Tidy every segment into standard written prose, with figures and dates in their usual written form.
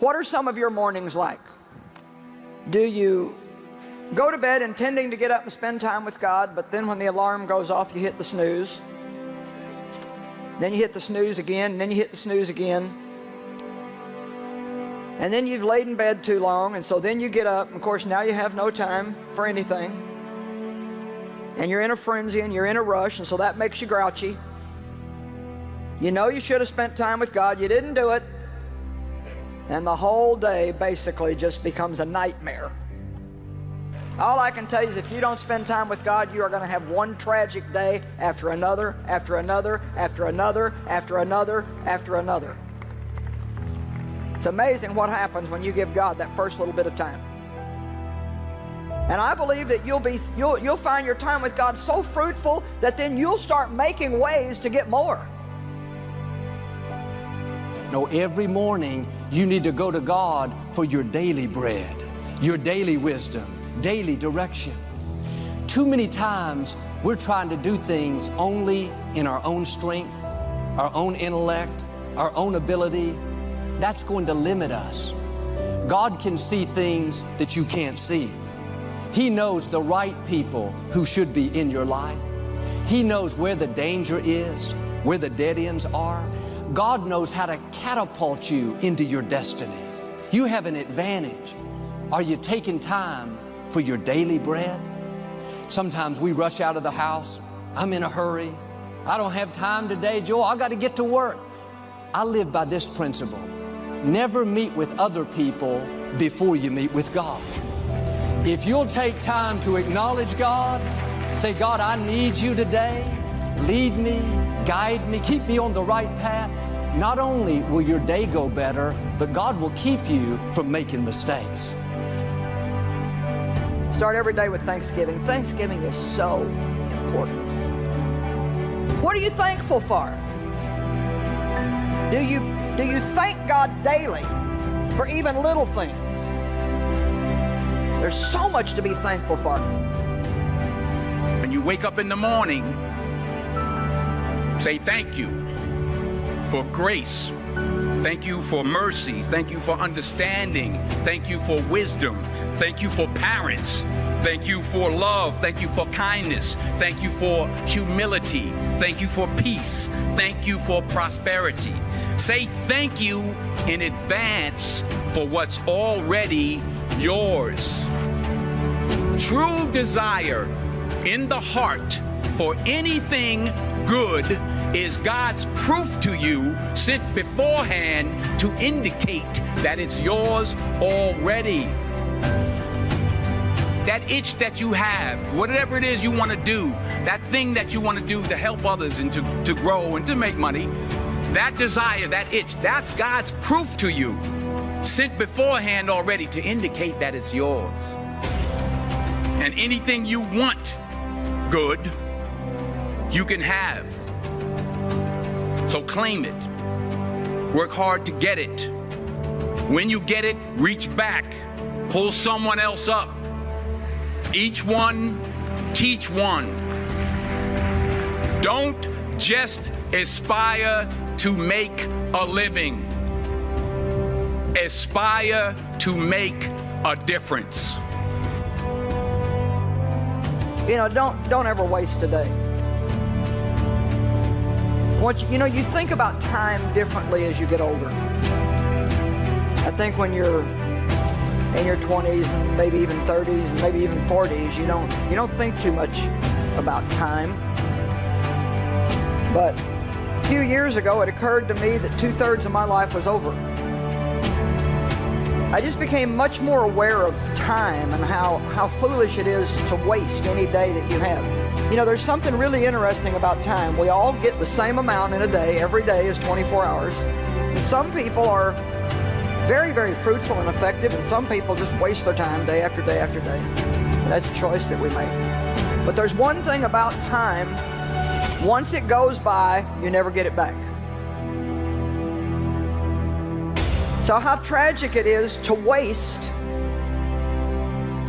What are some of your mornings like? Do you go to bed intending to get up and spend time with God, but then when the alarm goes off, you hit the snooze? Then you hit the snooze again, and then you hit the snooze again. And then you've laid in bed too long, and so then you get up, and of course now you have no time for anything. And you're in a frenzy, and you're in a rush, and so that makes you grouchy. You know you should have spent time with God, you didn't do it. And the whole day basically just becomes a nightmare. All I can tell you is if you don't spend time with God, you are going to have one tragic day after another, after another, after another, after another, after another. It's amazing what happens when you give God that first little bit of time. And I believe that you'll find your time with God so fruitful that then you'll start making ways to get more. No, every morning you need to go to God for your daily bread, your daily wisdom, daily direction. Too many times we're trying to do things only in our own strength, our own intellect, our own ability. That's going to limit us. God can see things that you can't see. He knows the right people who should be in your life. He knows where the danger is, where the dead ends are. God knows how to catapult you into your destiny. You have an advantage. Are you taking time for your daily bread? Sometimes we rush out of the house. I'm in a hurry. I don't have time today, Joel. I got to get to work. I live by this principle. Never meet with other people before you meet with God. If you'll take time to acknowledge God, say, God, I need you today. Lead me, guide me, keep me on the right path. Not only will your day go better, but God will keep you from making mistakes. Start every day with Thanksgiving. Thanksgiving is so important. What are you thankful for? Do you thank God daily for even little things? There's so much to be thankful for. When you wake up in the morning, say thank you for grace. Thank you for mercy. Thank you for understanding. Thank you for wisdom. Thank you for parents. Thank you for love. Thank you for kindness. Thank you for humility. Thank you for peace. Thank you for prosperity. Say thank you in advance for what's already yours. True desire in the heart for anything good is God's proof to you sent beforehand to indicate that it's yours already. That itch that you have, whatever it is you want to do, that thing that you want to do to help others and to grow and to make money, that desire, that itch, that's God's proof to you, sent beforehand already to indicate that it's yours. And anything you want good, you can have. So claim it. Work hard to get it. When you get it, reach back. Pull someone else up. Each one, teach one. Don't just aspire to make a living. Aspire to make a difference. You know, don't ever waste a day. You think about time differently as you get older. I think when you're in your 20s and maybe even 30s and maybe even 40s, you don't think too much about time. But a few years ago, it occurred to me that 2/3 of my life was over. I just became much more aware of time and how foolish it is to waste any day that you have. You know, there's something really interesting about time. We all get the same amount in a day. Every day is 24 hours. And some people are very, very fruitful and effective, and some people just waste their time day after day after day. That's a choice that we make. But there's one thing about time. Once it goes by, you never get it back. So how tragic it is to waste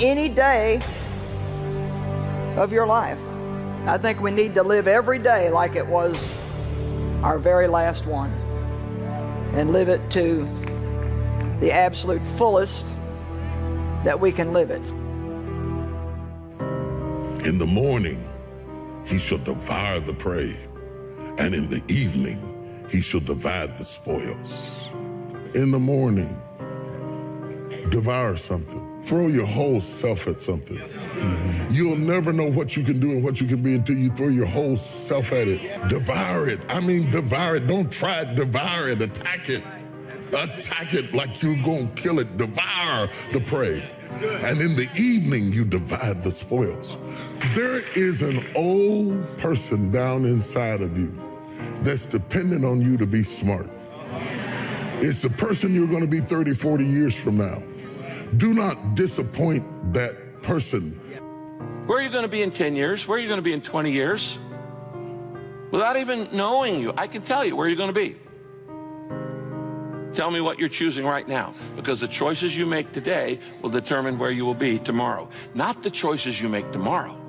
any day of your life. I think we need to live every day like it was our very last one, and live it to the absolute fullest that we can live it. In the morning, he shall devour the prey, and in the evening, he shall divide the spoils. In the morning, devour something. Throw your whole self at something. You'll never know what you can do and what you can be until you throw your whole self at it. Devour it. I mean, devour it. Don't try it. Devour it. Attack it. Attack it like you're going to kill it. Devour the prey. And in the evening, you divide the spoils. There is an old person down inside of you that's dependent on you to be smart. It's the person you're going to be 30, 40 years from now. Do not disappoint that person. Where are you going to be in 10 years? Where are you going to be in 20 years? Without even knowing you, I can tell you where you're going to be. Tell me what you're choosing right now, because the choices you make today will determine where you will be tomorrow. Not the choices you make tomorrow.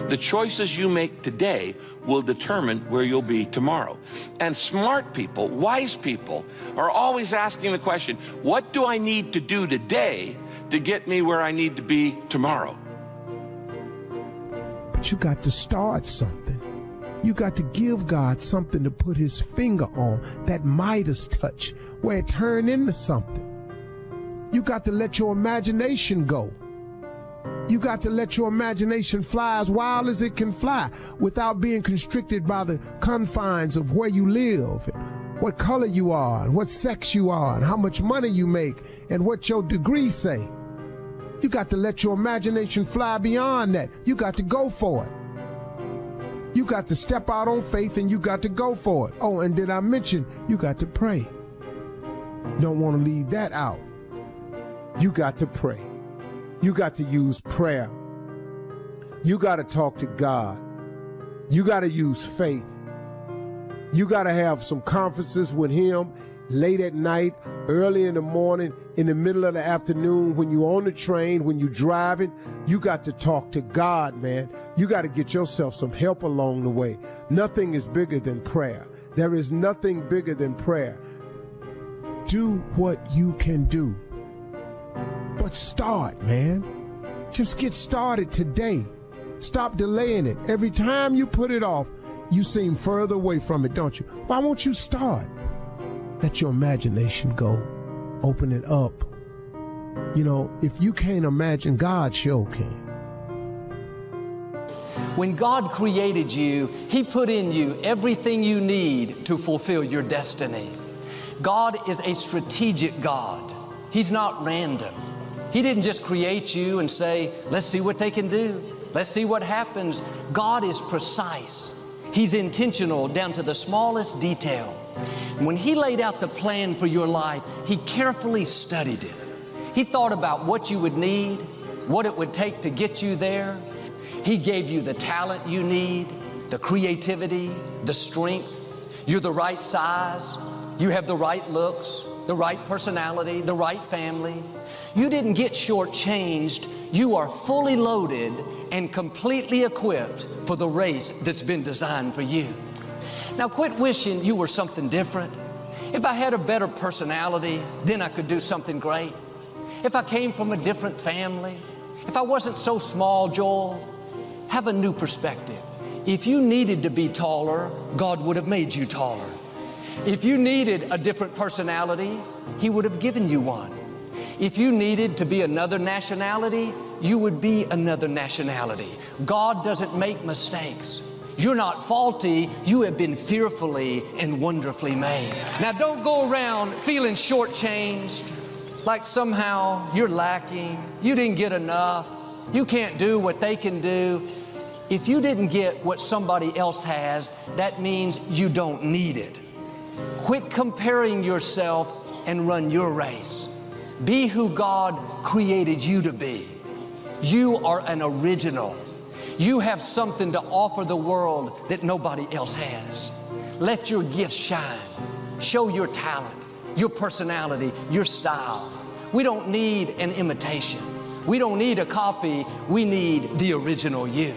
The choices you make today will determine where you'll be tomorrow. And smart people, wise people, are always asking the question, what do I need to do today to get me where I need to be tomorrow? But you got to start something. You got to give God something to put his finger on, that Midas touch, where it turned into something. You got to let your imagination go. You got to let your imagination fly as wild as it can fly without being constricted by the confines of where you live, and what color you are, and what sex you are, and how much money you make, and what your degrees say. You got to let your imagination fly beyond that. You got to go for it. You got to step out on faith, and you got to go for it. Oh, and did I mention you got to pray? Don't want to leave that out. You got to pray. You got to use prayer. You got to talk to God. You got to use faith. You got to have some conferences with him late at night, early in the morning, in the middle of the afternoon, when you're on the train, when you're driving. You got to talk to God, man. You got to get yourself some help along the way. Nothing is bigger than prayer. There is nothing bigger than prayer. Do what you can do. But start, man. Just get started today. Stop delaying it. Every time you put it off, you seem further away from it, don't you? Why won't you start? Let your imagination go. Open it up. You know, if you can't imagine, God sure can. When God created you, he put in you everything you need to fulfill your destiny. God is a strategic God. He's not random. He didn't just create you and say, let's see what they can do. Let's see what happens. God is precise. He's intentional down to the smallest detail. And when he laid out the plan for your life, he carefully studied it. He thought about what you would need, what it would take to get you there. He gave you the talent you need, the creativity, the strength. You're the right size. You have the right looks, the right personality, the right family. You didn't get shortchanged. You are fully loaded and completely equipped for the race that's been designed for you. Now quit wishing you were something different. If I had a better personality, then I could do something great. If I came from a different family, if I wasn't so small, Joel, have a new perspective. If you needed to be taller, God would have made you taller. If you needed a different personality, he would have given you one. If you needed to be another nationality, you would be another nationality. God doesn't make mistakes. You're not faulty. You have been fearfully and wonderfully made. Now don't go around feeling shortchanged, like somehow you're lacking, you didn't get enough, you can't do what they can do. If you didn't get what somebody else has, that means you don't need it. Quit comparing yourself and run your race. Be who God created you to be. You are an original. You have something to offer the world that nobody else has. Let your gifts shine. Show your talent, your personality, your style. We don't need an imitation. We don't need a copy. We need the original you.